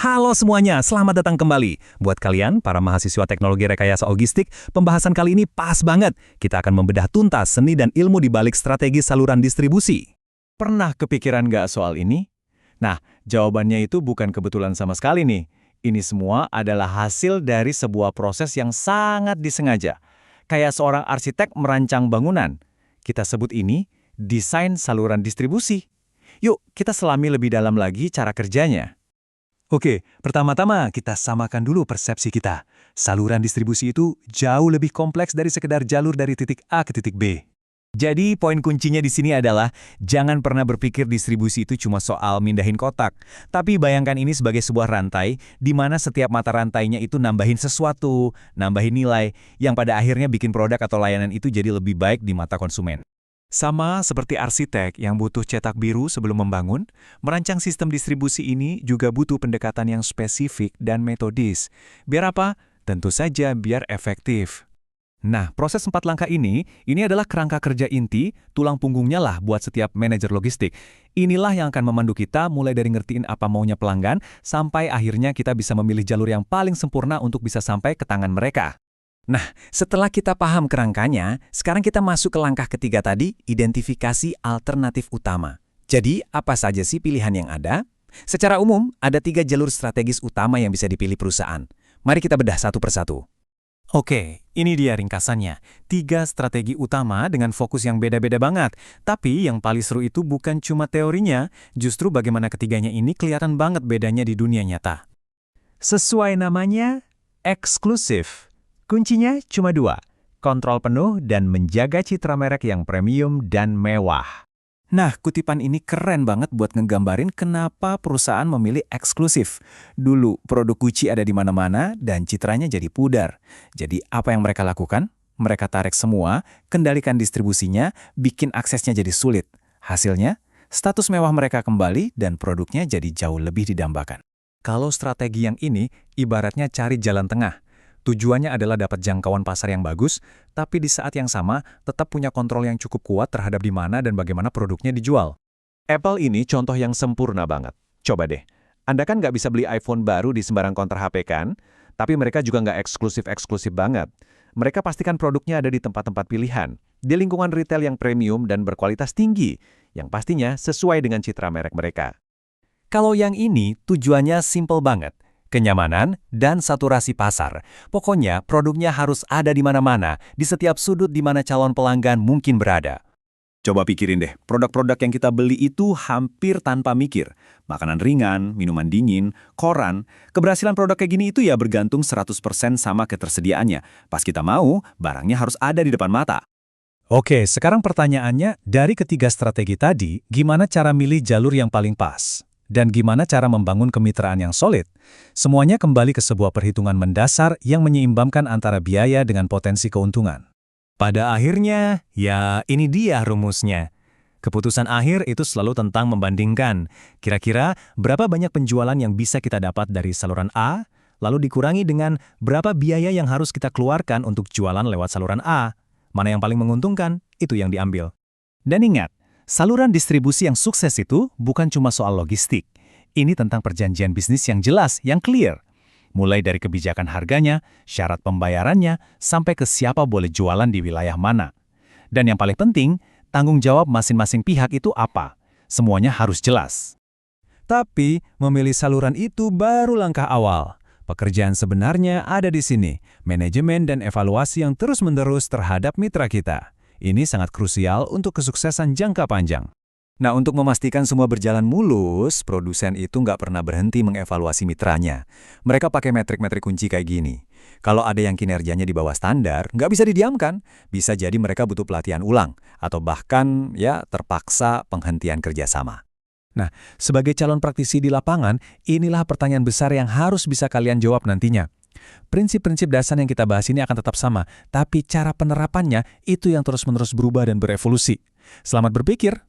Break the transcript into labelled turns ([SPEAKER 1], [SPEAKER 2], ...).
[SPEAKER 1] Halo semuanya, selamat datang kembali. Buat kalian, para mahasiswa teknologi rekayasa logistik, pembahasan kali ini pas banget. Kita akan membedah tuntas seni dan ilmu di balik strategi saluran distribusi.
[SPEAKER 2] Pernah kepikiran nggak soal ini? Nah, jawabannya itu bukan kebetulan sama sekali nih. Ini semua adalah hasil dari sebuah proses yang sangat disengaja. Kayak seorang arsitek merancang bangunan. Kita sebut ini desain saluran distribusi. Yuk, kita selami lebih dalam lagi cara kerjanya.
[SPEAKER 1] Oke, pertama-tama kita samakan dulu persepsi kita. Saluran distribusi itu jauh lebih kompleks dari sekedar jalur dari titik A ke titik B.
[SPEAKER 2] Jadi, poin kuncinya di sini adalah jangan pernah berpikir distribusi itu cuma soal mindahin kotak. Tapi bayangkan ini sebagai sebuah rantai, di mana setiap mata rantainya itu nambahin sesuatu, nambahin nilai, yang pada akhirnya bikin produk atau layanan itu jadi lebih baik di mata konsumen.
[SPEAKER 1] Sama seperti arsitek yang butuh cetak biru sebelum membangun, merancang sistem distribusi ini juga butuh pendekatan yang spesifik dan metodis. Biar apa? Tentu saja biar efektif. Nah, proses 4 langkah ini adalah kerangka kerja inti, tulang punggungnya lah buat setiap manajer logistik. Inilah yang akan memandu kita mulai dari ngertiin apa maunya pelanggan, sampai akhirnya kita bisa memilih jalur yang paling sempurna untuk bisa sampai ke tangan mereka. Nah, setelah kita paham kerangkanya, sekarang kita masuk ke langkah ketiga tadi, identifikasi alternatif utama. Jadi, apa saja sih pilihan yang ada? Secara umum, ada 3 jalur strategis utama yang bisa dipilih perusahaan. Mari kita bedah satu persatu. Oke, ini dia ringkasannya. 3 strategi utama dengan fokus yang beda-beda banget. Tapi yang paling seru itu bukan cuma teorinya, justru bagaimana ketiganya ini kelihatan banget bedanya di dunia nyata. Sesuai namanya, eksklusif. Kuncinya cuma 2, kontrol penuh dan menjaga citra merek yang premium dan mewah. Nah, kutipan ini keren banget buat ngegambarin kenapa perusahaan memilih eksklusif. Dulu, produk Gucci ada di mana-mana dan citranya jadi pudar. Jadi, apa yang mereka lakukan? Mereka tarik semua, kendalikan distribusinya, bikin aksesnya jadi sulit. Hasilnya, status mewah mereka kembali dan produknya jadi jauh lebih didambakan. Kalau strategi yang ini, ibaratnya cari jalan tengah. Tujuannya adalah dapat jangkauan pasar yang bagus, tapi di saat yang sama tetap punya kontrol yang cukup kuat terhadap di mana dan bagaimana produknya dijual. Apple ini contoh yang sempurna banget. Coba deh, Anda kan nggak bisa beli iPhone baru di sembarang counter HP kan? Tapi mereka juga nggak eksklusif-eksklusif banget. Mereka pastikan produknya ada di tempat-tempat pilihan, di lingkungan retail yang premium dan berkualitas tinggi, yang pastinya sesuai dengan citra merek mereka. Kalau yang ini tujuannya simple banget. Kenyamanan dan saturasi pasar. Pokoknya produknya harus ada di mana-mana, di setiap sudut di mana calon pelanggan mungkin berada. Coba pikirin deh, produk-produk yang kita beli itu hampir tanpa mikir. Makanan ringan, minuman dingin, koran. Keberhasilan produk kayak gini itu ya bergantung 100% sama ketersediaannya. Pas kita mau, barangnya harus ada di depan mata. Oke, sekarang pertanyaannya, dari ketiga strategi tadi, gimana cara milih jalur yang paling pas? Dan gimana cara membangun kemitraan yang solid? Semuanya kembali ke sebuah perhitungan mendasar yang menyeimbangkan antara biaya dengan potensi keuntungan. Pada akhirnya, ya ini dia rumusnya. Keputusan akhir itu selalu tentang membandingkan. Kira-kira berapa banyak penjualan yang bisa kita dapat dari saluran A, lalu dikurangi dengan berapa biaya yang harus kita keluarkan untuk jualan lewat saluran A. Mana yang paling menguntungkan, itu yang diambil. Dan ingat, saluran distribusi yang sukses itu bukan cuma soal logistik. Ini tentang perjanjian bisnis yang jelas, yang clear. Mulai dari kebijakan harganya, syarat pembayarannya, sampai ke siapa boleh jualan di wilayah mana. Dan yang paling penting, tanggung jawab masing-masing pihak itu apa. Semuanya harus jelas. Tapi, memilih saluran itu baru langkah awal. Pekerjaan sebenarnya ada di sini, manajemen dan evaluasi yang terus-menerus terhadap mitra kita. Ini sangat krusial untuk kesuksesan jangka panjang. Nah, untuk memastikan semua berjalan mulus, produsen itu nggak pernah berhenti mengevaluasi mitranya. Mereka pakai metrik-metrik kunci kayak gini. Kalau ada yang kinerjanya di bawah standar, nggak bisa didiamkan. Bisa jadi mereka butuh pelatihan ulang, atau bahkan ya terpaksa penghentian kerjasama. Nah, sebagai calon praktisi di lapangan, inilah pertanyaan besar yang harus bisa kalian jawab nantinya. Prinsip-prinsip dasar yang kita bahas ini akan tetap sama, tapi cara penerapannya itu yang terus-menerus berubah dan berevolusi. Selamat berpikir!